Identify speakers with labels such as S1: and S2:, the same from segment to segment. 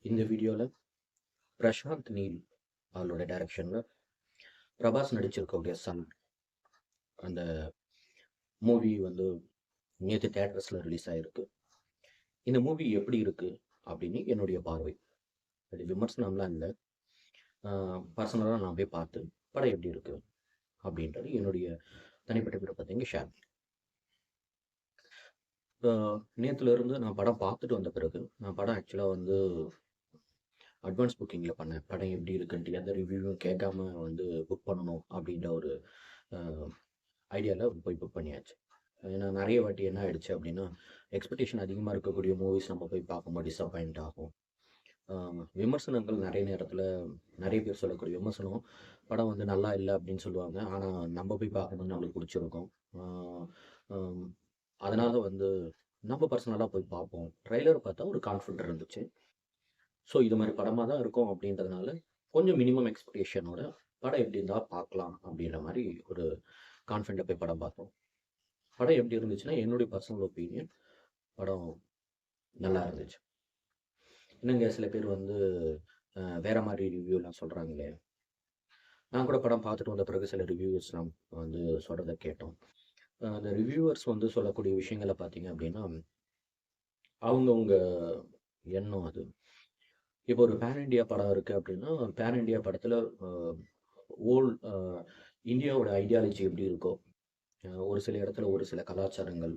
S1: இந்த வீடியோவில் பிரசாந்த் நீல் அவரோட டைரக்ஷனில் பிரபாஸ் நடிச்சிருக்கக்கூடிய சன் அந்த மூவி வந்து நேற்று தேட்டர்ஸில் ரிலீஸ் ஆகிருக்கு. இந்த மூவி எப்படி இருக்குது அப்படின்னு என்னுடைய பார்வை. அது விமர்சனம்லாம் இல்லை, பர்சனலாக நான் போய் பார்த்து படம் எப்படி இருக்குது அப்படின்றது என்னுடைய தனிப்பட்ட விருப்பத்தை இங்கே ஷேர். நேற்றுலேருந்து நான் படம் பார்த்துட்டு வந்த பிறகு நான் படம் ஆக்சுவலாக வந்து அட்வான்ஸ் புக்கிங்கில் பண்ணேன். படம் எப்படி இருக்குன்ட்டு எந்த ரிவ்யூவும் கேட்காம வந்து புக் பண்ணணும் அப்படின்ற ஒரு ஐடியாவில் போய் புக் பண்ணியாச்சு. ஏன்னா நிறைய வாட்டி என்ன ஆயிடுச்சு அப்படின்னா, எக்ஸ்பெக்டேஷன் அதிகமாக இருக்கக்கூடிய மூவிஸ் நம்ம போய் பார்க்கும்போது டிசப்பாயிண்ட் ஆகும். விமர்சனங்கள் நிறைய நேரத்தில் நிறைய பேர் சொல்லக்கூடிய விமர்சனம் படம் வந்து நல்லா இல்லை அப்படின்னு சொல்லுவாங்க. ஆனால் நம்ம போய் பார்க்கும்போது நம்மளுக்கு பிடிச்சிருக்கும். அதனால் வந்து நம்ம பர்சனலாக போய் பார்ப்போம். ட்ரெய்லர் பார்த்தா ஒரு கான்ஃபிடென்ட் இருந்துச்சு. ஸோ இது மாதிரி படமாக தான் இருக்கும் அப்படின்றதுனால கொஞ்சம் மினிமம் எக்ஸ்பெக்டேஷனோட படம் எப்படி இருந்தால் பார்க்கலாம் அப்படின்ற மாதிரி ஒரு கான்ஃபிடென்ட்டாக போய் படம் பார்த்தோம். படம் எப்படி இருந்துச்சுன்னா, என்னுடைய பர்சனல் ஒப்பீனியன் படம் நல்லா இருந்துச்சு. இன்னுங்க சில பேர் வந்து வேற மாதிரி ரிவ்யூலாம் சொல்கிறாங்களே, நான் கூட படம் பார்த்துட்டு வந்த பிறகு சில ரிவ்யூவர்ஸ்லாம் வந்து சொல்கிறத கேட்டோம். அந்த ரிவ்யூவர்ஸ் வந்து சொல்லக்கூடிய விஷயங்களை பார்த்தீங்க அப்படின்னா, அவங்கவுங்க எண்ணம் அது. இப்போ ஒரு பேன் இண்டியா படம் இருக்குது அப்படின்னா, பேன் இண்டியா படத்தில் ஓல் இந்தியாவோட ஐடியாலஜி எப்படி இருக்கோ, ஒரு சில இடத்துல ஒரு சில கலாச்சாரங்கள்,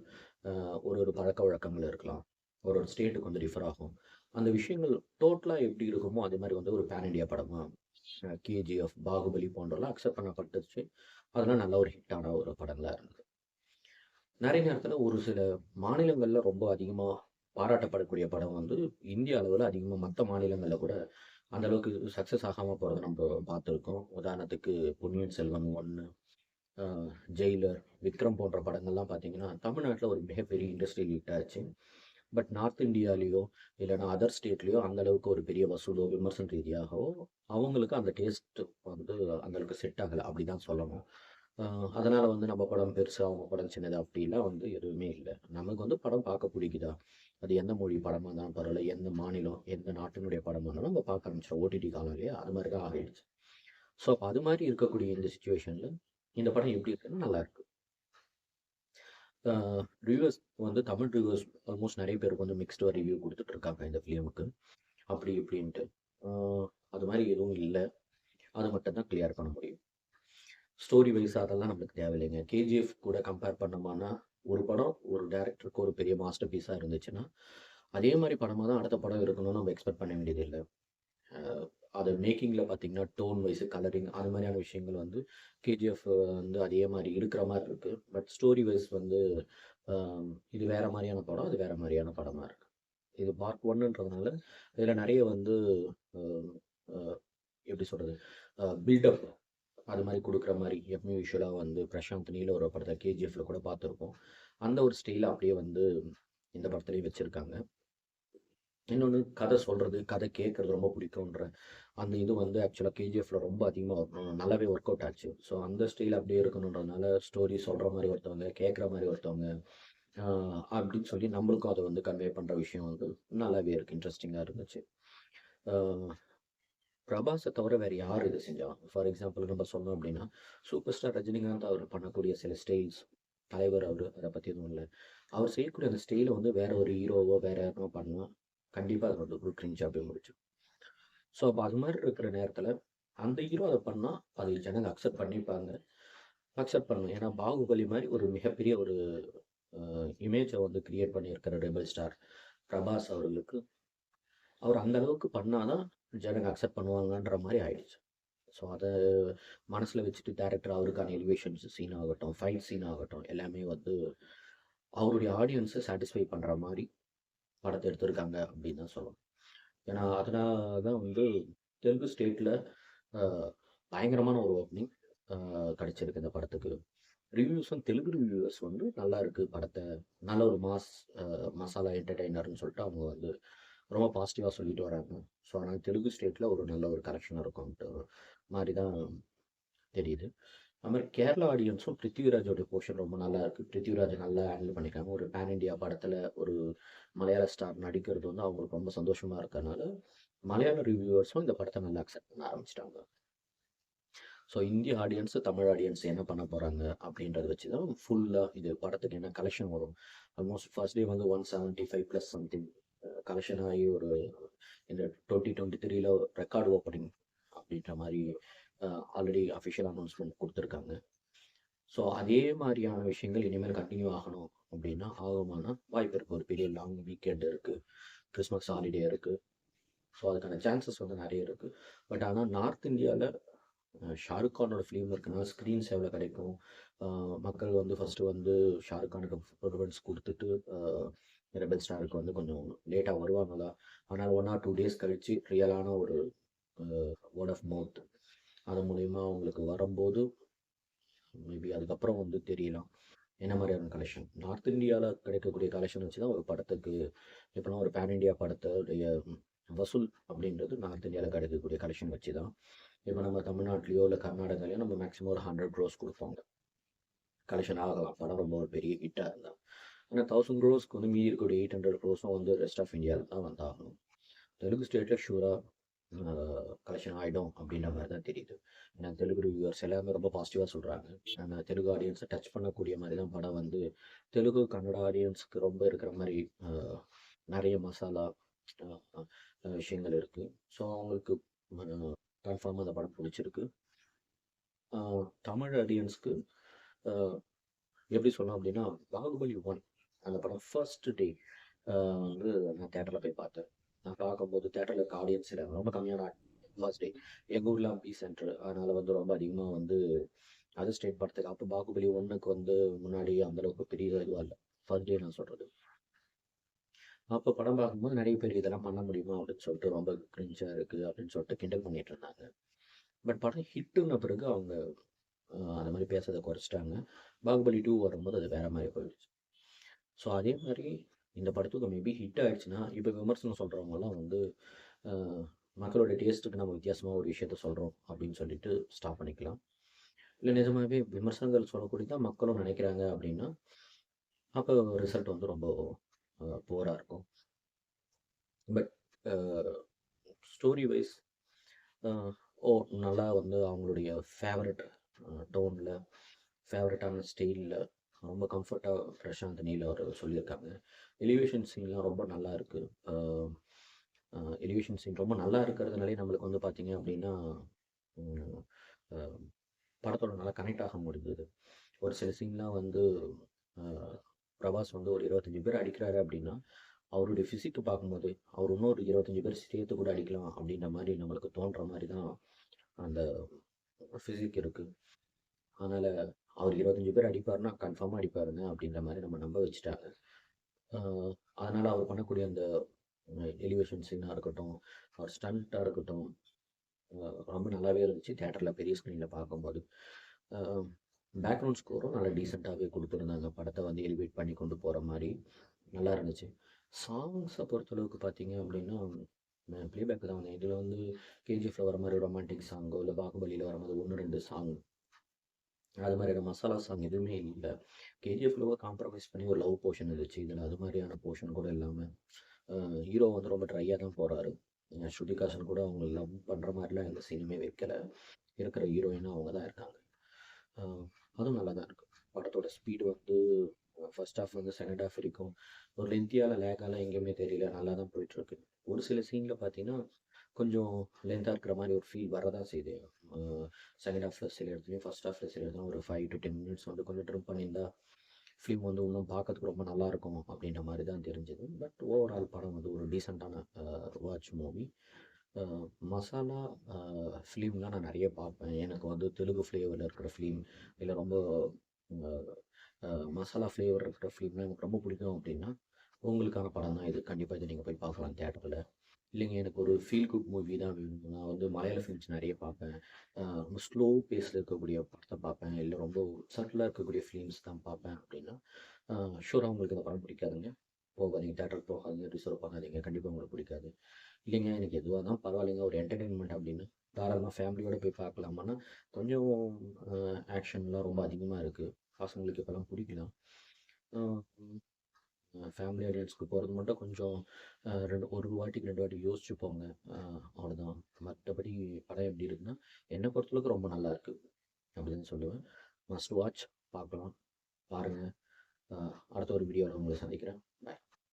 S1: ஒரு ஒரு பழக்க வழக்கங்கள் இருக்கலாம். ஒரு ஒரு ஸ்டேட்டுக்கு வந்து டிஃபர் ஆகும். அந்த விஷயங்கள் டோட்டலாக எப்படி இருக்குமோ அதே மாதிரி வந்து ஒரு பேன் இண்டியா படமாக கேஜிஎஃப், பாகுபலி போன்றெல்லாம் அக்செப்ட் பண்ணப்பட்டுச்சு. அதெல்லாம் நல்ல ஒரு ஹிட்டான ஒரு படங்களாக இருந்தது. நிறைய நேரத்தில் ஒரு சில மாநிலங்களில் ரொம்ப அதிகமாக பாராட்டப்படக்கூடிய படம் வந்து இந்திய அளவில் அதிகமாக மற்ற மாநிலங்களில் கூட அந்த அளவுக்கு சக்ஸஸ் ஆகாமல் போகிறத நம்ம பார்த்துருக்கோம். உதாரணத்துக்கு பொன்னியின் செல்வன் 1, ஜெயிலர், விக்ரம் போன்ற படங்கள்லாம் பார்த்தீங்கன்னா தமிழ்நாட்டில் ஒரு மிகப்பெரிய இண்டஸ்ட்ரியல் ஹிட் ஆச்சு. பட் நார்த் இந்தியாலேயோ இல்லைனா அதர் ஸ்டேட்லேயோ அந்தளவுக்கு ஒரு பெரிய வசூலோ விமர்சன ரீதியாகவோ அவங்களுக்கு அந்த டேஸ்ட் வந்து அந்தளவுக்கு செட் ஆகலை அப்படி தான் சொல்லணும். அதனால் வந்து நம்ம படம் பெருசு, அவங்க படம் சின்னது அப்படிலாம் வந்து எதுவுமே இல்லை. நமக்கு வந்து படம் பார்க்க பிடிக்குதா, அது எந்த மொழி படமாக இருந்தாலும் பரவாயில்ல, எந்த மாநிலம் எந்த நாட்டினுடைய படமாக இருந்தாலும் நம்ம பார்க்க ஆரம்பிச்சிடும். ஓடிடி காலம் இல்லையா, அது மாதிரி தான் ஆகிடுச்சு. ஸோ அப்போ அது மாதிரி இருக்கக்கூடிய இந்த சுச்சுவேஷனில் இந்த படம் எப்படி இருக்குன்னு நல்லாயிருக்கு. ரிவ்யூவர்ஸ் வந்து தமிழ் ரிவ்யூவர்ஸ் ஆல்மோஸ்ட் நிறைய பேருக்கு வந்து மிக்ஸ்டு ரிவ்யூ கொடுத்துட்ருக்காங்க இந்த ஃபிலிமுக்கு, அப்படி இப்படின்ட்டு. அது மாதிரி எதுவும் இல்லை, அது மட்டும் தான் கிளியர் பண்ண முடியும். ஸ்டோரி வைஸ் அதெல்லாம் நம்மளுக்கு தேவையில்லைங்க. கேஜிஎஃப் கூட கம்பேர் பண்ணோம்னா, ஒரு படம் ஒரு டேரக்டருக்கு ஒரு பெரிய மாஸ்டர் பீஸாக இருந்துச்சுன்னா, அதே மாதிரி படமாக தான் அடுத்த படம் இருக்கணும்னு நம்ம எக்ஸ்பெக்ட் பண்ண வேண்டியதில்லை. அது மேக்கிங்கில் பார்த்தீங்கன்னா டோன் வைஸு, கலரிங் அது மாதிரியான விஷயங்கள் வந்து கேஜிஎஃப் வந்து அதே மாதிரி இருக்கிற மாதிரி இருக்குது. பட் ஸ்டோரி வைஸ் வந்து இது வேறு மாதிரியான படம், அது வேறு மாதிரியான படமாக இருக்குது. இது பார்ட் 1ன்றதுனால இதில் நிறைய வந்து எப்படி சொல்கிறது, பில்டப் அது மாதிரி கொடுக்குற மாதிரி எப்பவுமே யூஸ்வலாக வந்து பிரசாந்த் நீல ஒரு படத்தை கேஜிஎஃப்ல கூட பார்த்துருப்போம். அந்த ஒரு ஸ்டைலை அப்படியே வந்து இந்த படத்துலையும் வச்சுருக்காங்க. இன்னொன்று கதை சொல்கிறது, கதை கேட்குறது ரொம்ப பிடிக்குன்ற அந்த இது வந்து ஆக்சுவலாக கேஜிஎஃப்ல ரொம்ப அதிகமாக நல்லாவே ஒர்க் அவுட் ஆச்சு. ஸோ அந்த ஸ்டைல் அப்படியே இருக்கணுன்றதுனால ஸ்டோரி சொல்கிற மாதிரி ஒருத்தவங்க, கேட்குற மாதிரி ஒருத்தவங்க அப்படின்னு சொல்லி நம்மளுக்கும் அதை வந்து கன்வே பண்ணுற விஷயம் வந்து நல்லாவே இருக்குது, இன்ட்ரெஸ்டிங்காக இருந்துச்சு. பிரபாஸை தவிர வேறு யார் இது செஞ்சாங்க? ஃபார் எக்ஸாம்பிள் நம்ம சொன்னோம் அப்படின்னா, சூப்பர் ஸ்டார் ரஜினிகாந்த் அவர் பண்ணக்கூடிய சில ஸ்டைல்ஸ், தலைவர் அவர் அதை பற்றி எதுவும் இல்லை. அவர் செய்யக்கூடிய அந்த ஸ்டைலை வந்து வேற ஒரு ஹீரோவோ வேற யாருனோ பண்ணால் கண்டிப்பாக அது வந்து ஒரு கிரிஞ்சாக போய் முடிச்சு. ஸோ அப்போ அது மாதிரி இருக்கிற நேரத்தில் அந்த ஹீரோ அதை பண்ணால் அது ஜனங்க அக்செப்ட் பண்ணிப்பாங்க, அக்செப்ட் பண்ணணும். ஏன்னா பாகுபலி மாதிரி ஒரு மிகப்பெரிய ஒரு இமேஜை வந்து கிரியேட் பண்ணியிருக்கிற ரெபல் ஸ்டார் பிரபாஸ் அவர்களுக்கு அவர் அந்த அளவுக்கு பண்ணாதான் ஜனங்க அக்செப்ட் பண்ணுவாங்கன்ற மாதிரி ஆயிடுச்சு. ஸோ அதை மனசில் வச்சுட்டு டேரக்டர் அவருக்கான எலிவேஷன்ஸ் சீன் ஆகட்டும், ஃபைட் சீன் ஆகட்டும், எல்லாமே வந்து அவருடைய ஆடியன்ஸை சாட்டிஸ்ஃபை பண்ணுற மாதிரி படத்தை எடுத்திருக்காங்க அப்படின்னு தான் சொல்லணும். ஏன்னா அதனால தான் வந்து தெலுங்கு ஸ்டேட்டில் பயங்கரமான ஒரு ஓப்பனிங் கிடச்சிருக்கு இந்த படத்துக்கு. ரிவ்யூஸும் தெலுங்கு ரிவ்யூவர்ஸ் வந்து நல்லா இருக்குது படத்தை, நல்ல ஒரு மசாலா என்டர்டெய்னர்னு சொல்லிட்டு அவங்க வந்து ரொம்ப பாசிட்டிவாக சொல்லிட்டு வராங்க. ஸோ அதனால் தெலுங்கு ஸ்டேட்டில் ஒரு நல்ல ஒரு கலெக்ஷன் இருக்கும்ன்ட்டு மாதிரி தான் தெரியுது. அது மாதிரி கேரளா ஆடியன்ஸும் பிருத்திவிராஜோடைய போர்ஷன் ரொம்ப நல்லா இருக்குது. பிருத்திவிராஜ் நல்லா ஹேண்டில் பண்ணியிருக்காங்க. ஒரு பேன் இண்டியா படத்தில் ஒரு மலையாள ஸ்டார் நடிக்கிறது வந்து அவங்களுக்கு ரொம்ப சந்தோஷமாக இருக்கறனால மலையாள ரிவ்யூவர்ஸும் இந்த படத்தை நல்லா அக்செப்ட் பண்ண ஆரம்பிச்சிட்டாங்க. ஸோ இந்திய ஆடியன்ஸு, தமிழ் ஆடியன்ஸ் என்ன பண்ண போகிறாங்க அப்படின்றத வச்சு தான் ஃபுல்லாக இது படத்துக்கு என்ன கலெக்ஷன் வரும். ஆல்மோஸ்ட் ஃபர்ஸ்ட் டே வந்து 175 ப்ளஸ் சம்திங் கலெக்ஷன் ஆகி ஒரு இந்த 2023ல் ரெக்கார்டு ஓப்பனிங் அப்படின்ற மாதிரி ஆல்ரெடி அஃபிஷியல் அனௌன்ஸ்மெண்ட் கொடுத்துருக்காங்க. ஸோ அதே மாதிரியான விஷயங்கள் இனிமேல் கண்டினியூ ஆகணும் அப்படின்னா ஆகுமான வாய்ப்பு இருக்குது. ஒரு பெரிய லாங் வீக்கெண்ட் இருக்குது, கிறிஸ்மஸ் ஹாலிடே இருக்குது. ஸோ அதுக்கான சான்சஸ் வந்து நிறைய இருக்குது. பட் ஆனால் நார்த் இந்தியாவில் ஷாருக் கானோட ஃபிலிம் இருக்குன்னா ஸ்க்ரீன்ஸ் எவ்வளோ கிடைக்கும். மக்கள் வந்து ஃபஸ்ட்டு வந்து ஷாருக் கானுக்கு ப்ரிஃபரன்ஸ் கொடுத்துட்டு ரெபல் ஸ்டாருக்கு வந்து கொஞ்சம் லேட்டாக வருவாங்களா. ஆனால் 1 or 2 days கழித்து ரியலான ஒரு வேர்ட் ஆஃப் மவுத் அது மூலிமா அவங்களுக்கு வரும்போது மேபி அதுக்கப்புறம் வந்து தெரியலாம் என்ன மாதிரியான கலெக்ஷன். நார்த் இந்தியாவில் கிடைக்கக்கூடிய கலெக்ஷன் வச்சு தான் ஒரு படத்துக்கு இப்போலாம் ஒரு பேன் இண்டியா படத்துடைய வசூல் அப்படின்றது நார்த் இந்தியாவில் கிடைக்கக்கூடிய கலெக்ஷன் வச்சு தான். இப்போ நம்ம தமிழ்நாட்டிலையோ இல்லை கர்நாடகாலையோ நம்ம மேக்ஸிமம் ஒரு 100 crores கொடுப்போங்க, கலெக்ஷன் ஆகலாம் படம் ரொம்ப ஒரு பெரிய ஹிட்டாக இருந்தால். ஆனால் 1000 crores வந்து மீதி இருக்கக்கூடிய 800 crores வந்து ரெஸ்ட் ஆஃப் இந்தியாவில் தான் வந்தாகணும். தெலுங்கு ஸ்டேட்டில் ஷூராக கலெக்ஷன் ஆகிடும் அப்படின்ற மாதிரி தான் தெரியுது. ஏன்னா தெலுங்கு ரிவ்யூவர்ஸ் எல்லாமே ரொம்ப பாசிட்டிவாக சொல்கிறாங்க. நம்ம தெலுங்கு ஆடியன்ஸை டச் பண்ணக்கூடிய மாதிரி தான் படம் வந்து தெலுங்கு கன்னட ஆடியன்ஸுக்கு ரொம்ப இருக்கிற மாதிரி நிறைய மசாலா விஷயங்கள் இருக்குது. ஸோ அவங்களுக்கு கன்ஃபார்மாக அந்த படம் பிடிச்சிருக்கு. தமிழ் ஆடியன்ஸ்க்கு எப்படி சொல்லலாம் அப்படின்னா பாகுபலி 1 அந்த படம் ஃபர்ஸ்ட் டே வந்து நான் தேட்டரில் போய் பார்த்தேன். நான் பார்க்கும்போது தேட்டரில் இருக்க ஆடியன்ஸ் இல்லை, ரொம்ப கம்மியான ஃபர்ஸ்ட் டே. எங்கள் ஊரில் பி சென்டர், அதனால் வந்து ரொம்ப அதிகமாக வந்து அதர் ஸ்டேட் படத்துக்கு அப்போ பாகுபலி 1க்கு வந்து முன்னாடி அந்தளவுக்கு பெரிய இதுவாக இல்லை. ஃபர்ஸ்ட் டே நான் சொல்கிறது. அப்போ படம் பார்க்கும்போது நிறைய பேர் இதெல்லாம் பண்ண முடியுமா அப்படின்னு சொல்லிட்டு ரொம்ப கிரிஞ்சாக இருக்குது அப்படின்னு சொல்லிட்டு கிண்டல் பண்ணிட்டு இருந்தாங்க. பட் படம் ஹிட்டுன்ன பிறகு அவங்க அந்த மாதிரி பேசுறதை குறைச்சிட்டாங்க. பாகுபலி 2 வரும்போது அது வேறு மாதிரி போயிடுச்சு. ஸோ அதே மாதிரி இந்த படத்துக்கு மேபி ஹிட் ஆகிடுச்சுன்னா இப்போ விமர்சனம் சொல்கிறவங்கலாம் வந்து மக்களோட டேஸ்ட்டுக்கு நம்ம வித்தியாசமாக ஒரு விஷயத்த சொல்கிறோம் அப்படின்னு சொல்லிட்டு ஸ்டாப் பண்ணிக்கலாம். இல்லை நிஜமாகவே விமர்சனங்கள் சொல்லக்கூடியதான் மக்களும் நினைக்கிறாங்க அப்படின்னா அப்போ ரிசல்ட் வந்து ரொம்ப புவராக இருக்கும். பட் ஸ்டோரி வைஸ் நல்லா வந்து அவங்களுடைய ஃபேவரட் டோனில் ஃபேவரட்டான ஸ்டைலில் ரொம்ப கம்ஃபர்ட்டாக பிரசாந்த் நீல் அவர் சொல்லியிருக்காங்க. எலிவேஷன் சீன்லாம் ரொம்ப நல்லா இருக்குது. எலிவேஷன் சீன் ரொம்ப நல்லா இருக்கிறதுனாலே நம்மளுக்கு வந்து பார்த்திங்க அப்படின்னா படத்தோட நல்லா கனெக்ட் ஆக முடியுது. ஒரு சில சீன்லாம் வந்து பிரபாஸ் வந்து ஒரு 25 பேர் அடிக்கிறாரு அப்படின்னா அவருடைய ஃபிசிக்கு பார்க்கும்போது அவர் இன்னொரு 25 பேர் சேர்த்து கூட அடிக்கலாம் அப்படின்ற மாதிரி நம்மளுக்கு தோன்ற மாதிரி தான் அந்த ஃபிசிக் இருக்குது. அதனால் அவர் 25 பேர் அடிப்பார்னா கன்ஃபார்மாக அடிப்பாருங்க அப்படின்ற மாதிரி நம்ம நம்ப வச்சுட்டாங்க. அதனால் அவர் பண்ணக்கூடிய அந்த எலிவேஷன் சீனாக இருக்கட்டும், அவர் ஸ்டண்ட்டாக இருக்கட்டும் ரொம்ப நல்லாவே இருந்துச்சு தேட்டரில் பெரிய ஸ்க்ரீனில் பார்க்கும்போது. பேக்ரவுண்ட் ஸ்கோரும் நல்லா டீசெண்டாகவே கொடுத்துருந்தாங்க. படத்தை வந்து எலிவேட் பண்ணி கொண்டு போகிற மாதிரி நல்லா இருந்துச்சு. சாங்ஸை பொறுத்தளவுக்கு பார்த்தீங்க அப்படின்னா ப்ளேபேக் தான் வந்தேன். இதில் வந்து கேஜிஎஃப்ல வர மாதிரி ரொமான்டிக் சாங்கோ இல்லை பாகுபலியில் வர மாதிரி 1-2 சாங் அது மாதிரியான மசாலா சாங் எதுவுமே இல்லை. கேஜிஎஃப்ல காம்ப்ரமைஸ் பண்ணி ஒரு லவ் போர்ஷன் இருந்துச்சு. இதில் அது மாதிரியான போர்ஷன் கூட இல்லாமல் ஹீரோ வந்து ரொம்ப ட்ரையாக தான் போகிறாரு. ஸ்ருதிகாசன் கூட அவங்க லவ் பண்ணுற மாதிரிலாம் எந்த சீனுமே வைக்கலை. இருக்கிற ஹீரோயினாக அவங்க தான் இருக்காங்க. அதுவும் நல்லா தான் இருக்குது. படத்தோட ஸ்பீடு வந்து ஃபர்ஸ்ட் ஹாஃப் வந்து செகண்ட் ஹாஃப் வரைக்கும் ஒரு லென்த்தியால் லேக்காலாம் எங்கேயுமே தெரியல, நல்லா தான் போயிட்டுருக்கு. ஒரு சில சீனில் பார்த்தீங்கன்னா கொஞ்சம் லென்த்தாக இருக்கிற மாதிரி ஒரு ஃபீல் வரதான் செய்யுது. செகண்ட் ஹாஃபில் சில இடத்துலையும் ஃபர்ஸ்ட் ஹாஃபில் சில இடத்துல ஒரு 5 to 10 minutes வந்து கொஞ்சம் ட்ரிம் பண்ணியிருந்தா ஃபிலிம் வந்து இன்னும் பார்க்கறதுக்கு ரொம்ப நல்லாயிருக்கும் அப்படின்ற மாதிரி தான் தெரிஞ்சுது. பட் ஓவரால் படம் வந்து ஒரு டீசெண்டான வாட்ச் மூவி. மசாலா ஃபிலிம்லாம் நான் நிறைய பார்ப்பேன். எனக்கு வந்து தெலுங்கு ஃப்ளேவரில் இருக்கிற ஃபிலிம் இல்லை ரொம்ப மசாலா ஃப்ளேவர் இருக்கிற ஃபிலிம்லாம் எனக்கு ரொம்ப பிடிக்கும் அப்படின்னா உங்களுக்கான படம் தான் இது. கண்டிப்பாக இதை நீங்கள் போய் பார்க்கலாம் தேட்டரில். இல்லைங்க எனக்கு ஒரு ஃபீல் குட் மூவி தான் வேணும், நான் வந்து மலையாள ஃபிலிம்ஸ் நிறைய பார்ப்பேன், ரொம்ப ஸ்லோ பேஸில் இருக்கக்கூடிய படத்தை பார்ப்பேன், இல்லை ரொம்ப சட்டிலாக இருக்கக்கூடிய ஃபிலிம்ஸ் தான் பார்ப்பேன் அப்படின்னா ஷூராக உங்களுக்கு இந்த படம் பிடிக்காதுங்க. போகாதீங்க. தியேட்டருக்கு போகாதீங்க, ரிசர்வ் பண்ணாதீங்க. கண்டிப்பாக உங்களுக்கு பிடிக்காது. இல்லைங்க எனக்கு எதுவாக தான் பரவாயில்லைங்க, ஒரு என்டர்டெயின்மெண்ட் அப்படின்னு தாராளமாக ஃபேமிலியோட போய் பார்க்கலாமான்னா, கொஞ்சம் ஆக்ஷன்லாம் ரொம்ப அதிகமாக இருக்குது. பசங்களுக்கு இப்போலாம் பிடிக்கலாம். ஃபேமிலி ஆடியன்ஸ்க்கு போகிறது மட்டும் கொஞ்சம் ஒரு வாட்டிக்கு 2 வாட்டி யோசிச்சு போங்க. அவ்வளோதான். மற்றபடி படம் எப்படி இருக்குன்னா, என்னை பொறுத்தளவுக்கு ரொம்ப நல்லா இருக்கு அப்படின்னு சொல்லுவேன். Must watch. பார்க்கலாம். பாருங்கள். அடுத்த ஒரு வீடியோவில் உங்களை சந்திக்கிறேன்.